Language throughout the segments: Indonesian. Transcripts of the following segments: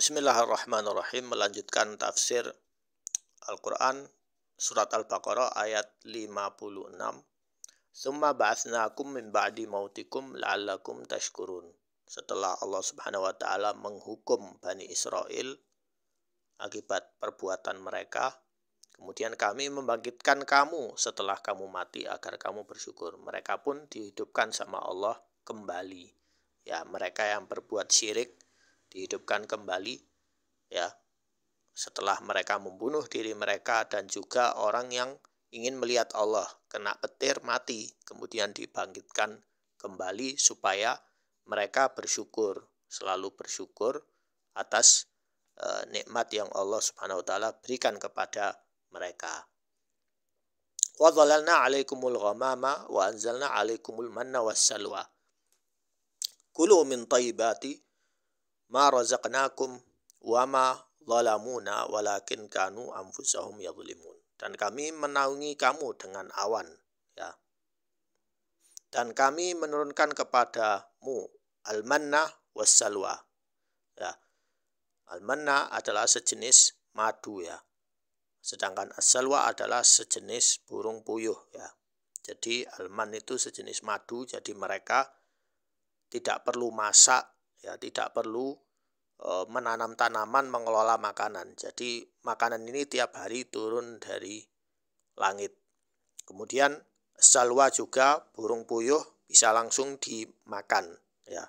Bismillahirrahmanirrahim. Melanjutkan tafsir Al-Quran surat Al-Baqarah ayat 56. Summa ba'atsnakum min ba'di mautikum la'allakum tashkurun. Setelah Allah Subhanahu wa taala menghukum Bani Israel akibat perbuatan mereka, kemudian kami membangkitkan kamu setelah kamu mati agar kamu bersyukur. Mereka pun dihidupkan sama Allah kembali. Ya, mereka yang berbuat syirik dihidupkan kembali, ya, setelah mereka membunuh diri mereka, dan juga orang yang ingin melihat Allah kena petir mati kemudian dibangkitkan kembali supaya mereka bersyukur, selalu bersyukur atas nikmat yang Allah Subhanahu wa taala berikan kepada mereka. Wa dhalalna 'alaikumul ghamama wa anzalna 'alaikumul manna wassalwa. Kulu min thayyibati ma razaqnakum wa ma zalamuna walakin kanu anfusahum yadhlimun. Dan kami menaungi kamu dengan awan, ya. Dan kami menurunkan kepadamu al-manna wassalwa. Ya. Al-manna adalah sejenis madu, ya. Sedangkan as-salwa adalah sejenis burung puyuh, ya. Jadi al-man itu sejenis madu, jadi mereka tidak perlu masak, ya, tidak perlu menanam tanaman, mengelola makanan. Jadi makanan ini tiap hari turun dari langit. Kemudian salwa juga burung puyuh bisa langsung dimakan, ya.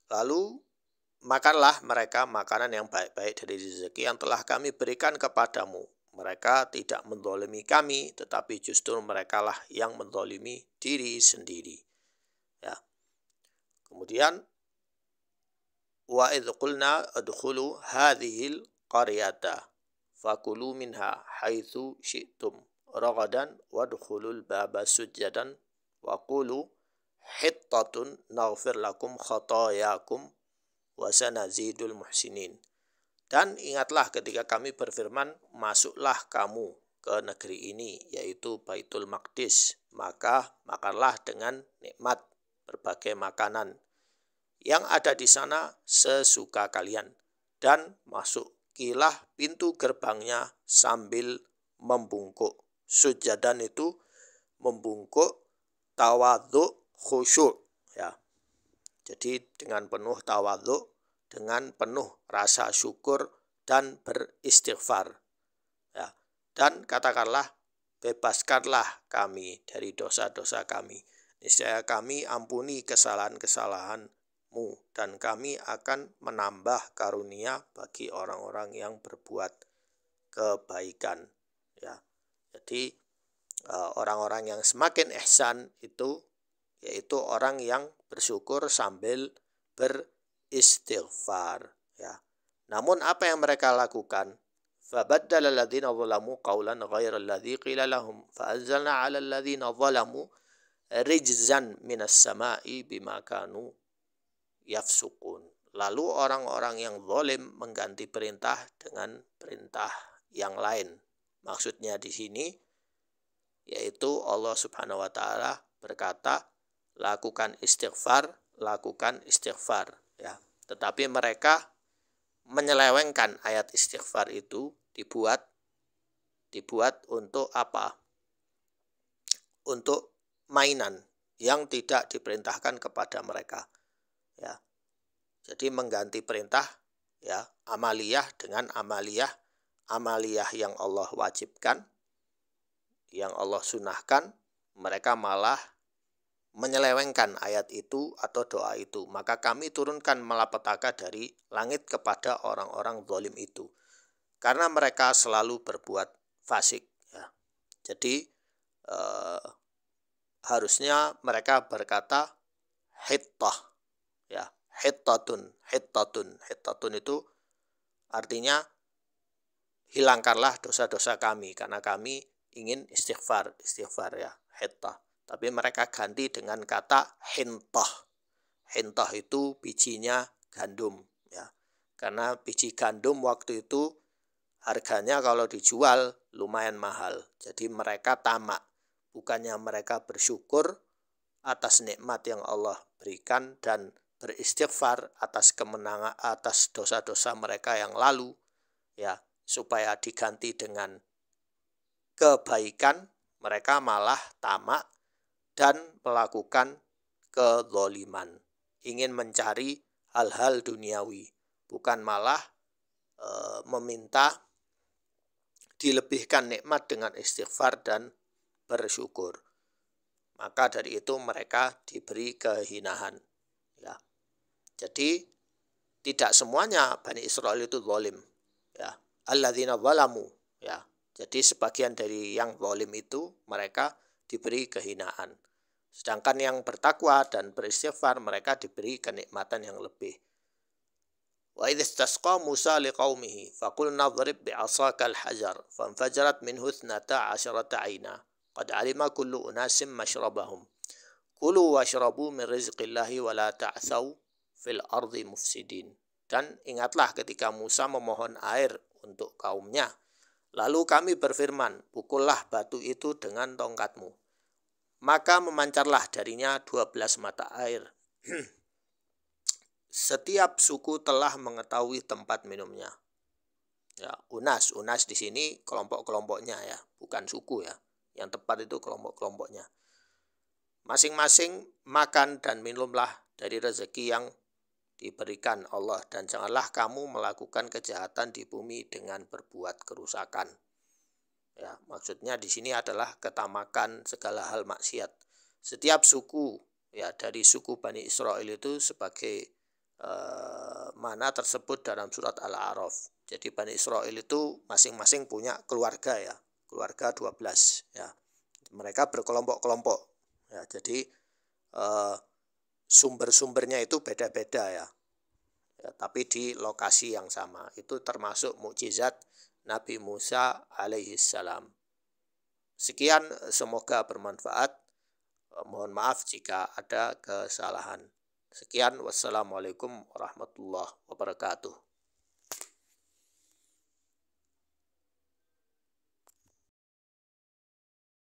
Lalu makanlah mereka makanan yang baik-baik dari rezeki yang telah kami berikan kepadamu. Mereka tidak menzalimi kami, tetapi justru merekalah yang menzalimi diri sendiri. Ya. Kemudian wa idh qulna adkhulu hadhil qaryata fakulu minha haitsu syi'tum ragadan wadkhulul baba sujjadan wa qulu hittatun naghfir lakum khatayakum wa sanazidul muhsinin. Dan ingatlah ketika kami berfirman, masuklah kamu ke negeri ini, yaitu Baitul Maqdis, maka makanlah dengan nikmat berbagai makanan yang ada di sana sesuka kalian, dan masukilah pintu gerbangnya sambil membungkuk. Sujadan itu membungkuk, tawadhu, khusyuk, ya. Jadi dengan penuh tawadhu, dengan penuh rasa syukur dan beristighfar, ya. Dan katakanlah, bebaskanlah kami dari dosa-dosa kami. Niscaya kami ampuni kesalahan-kesalahanmu, dan kami akan menambah karunia bagi orang-orang yang berbuat kebaikan, ya. Jadi orang-orang yang semakin ihsan itu yaitu orang yang bersyukur sambil beristighfar, ya. Namun apa yang mereka lakukan? Fabaddala alladziina zalamu qawlan ghayra alladzi qila lahum fa'anzalna 'alal ladziina zalamu rijzan minas sama'i bima kanu yafsukun. Lalu orang-orang yang zalim mengganti perintah dengan perintah yang lain. Maksudnya di sini yaitu Allah Subhanahu wa taala berkata, lakukan istighfar, ya. Tetapi mereka menyelewengkan ayat istighfar itu, dibuat untuk apa? Untuk mainan yang tidak diperintahkan kepada mereka, ya. Jadi mengganti perintah, ya, amaliyah dengan amaliyah yang Allah wajibkan, yang Allah sunahkan, mereka malah menyelewengkan ayat itu atau doa itu. Maka kami turunkan malapetaka dari langit kepada orang-orang zalim itu, karena mereka selalu berbuat fasik, ya. Jadi harusnya mereka berkata hittah, ya. Hittatun itu artinya hilangkanlah dosa-dosa kami karena kami ingin istighfar, ya, hittah. Tapi mereka ganti dengan kata hintah. Hintah itu bijinya gandum, ya. Karena biji gandum waktu itu harganya kalau dijual lumayan mahal. Jadi mereka tamak. Bukannya mereka bersyukur atas nikmat yang Allah berikan dan beristighfar atas kemenangan, atas dosa-dosa mereka yang lalu, ya, supaya diganti dengan kebaikan, mereka malah tamak dan melakukan kezaliman, ingin mencari hal-hal duniawi, bukan malah meminta dilebihkan nikmat dengan istighfar dan bersyukur. Maka dari itu mereka diberi kehinaan. Ya. Jadi tidak semuanya Bani Israel itu zalim. Ya. Alladzina zalamu. Ya. Jadi sebagian dari yang zalim itu mereka diberi kehinaan. Sedangkan yang bertakwa dan beristighfar mereka diberi kenikmatan yang lebih. Wa idh istasqa Musa liqaumihi faqulna dhrib bi'asakal hajar fanfajarat minhu 12 'aina qad 'alima kullu unasim mashrabahum kulu washrabu min rizqillahi wa la ta'thaw fil ardi mufsidin. Dan ingatlah ketika Musa memohon air untuk kaumnya, lalu kami berfirman, pukullah batu itu dengan tongkatmu, maka memancarlah darinya 12 mata air. Setiap suku telah mengetahui tempat minumnya. Ya, unas di sini kelompok-kelompoknya ya, bukan suku ya. Yang tepat itu kelompok-kelompoknya. Masing-masing makan dan minumlah dari rezeki yang diberikan Allah, dan janganlah kamu melakukan kejahatan di bumi dengan berbuat kerusakan. Ya, maksudnya di sini adalah ketamakan segala hal maksiat. Setiap suku ya dari suku Bani Israel itu sebagai mana tersebut dalam surat Al-A'raf. Jadi Bani Israel itu masing-masing punya keluarga ya, keluarga 12 ya. Mereka berkelompok-kelompok ya. Jadi sumber-sumbernya itu beda-beda ya. Tapi di lokasi yang sama. Itu termasuk mukjizat Nabi Musa alaihissalam. Sekian, semoga bermanfaat. Mohon maaf jika ada kesalahan. Sekian, wassalamualaikum warahmatullahi wabarakatuh.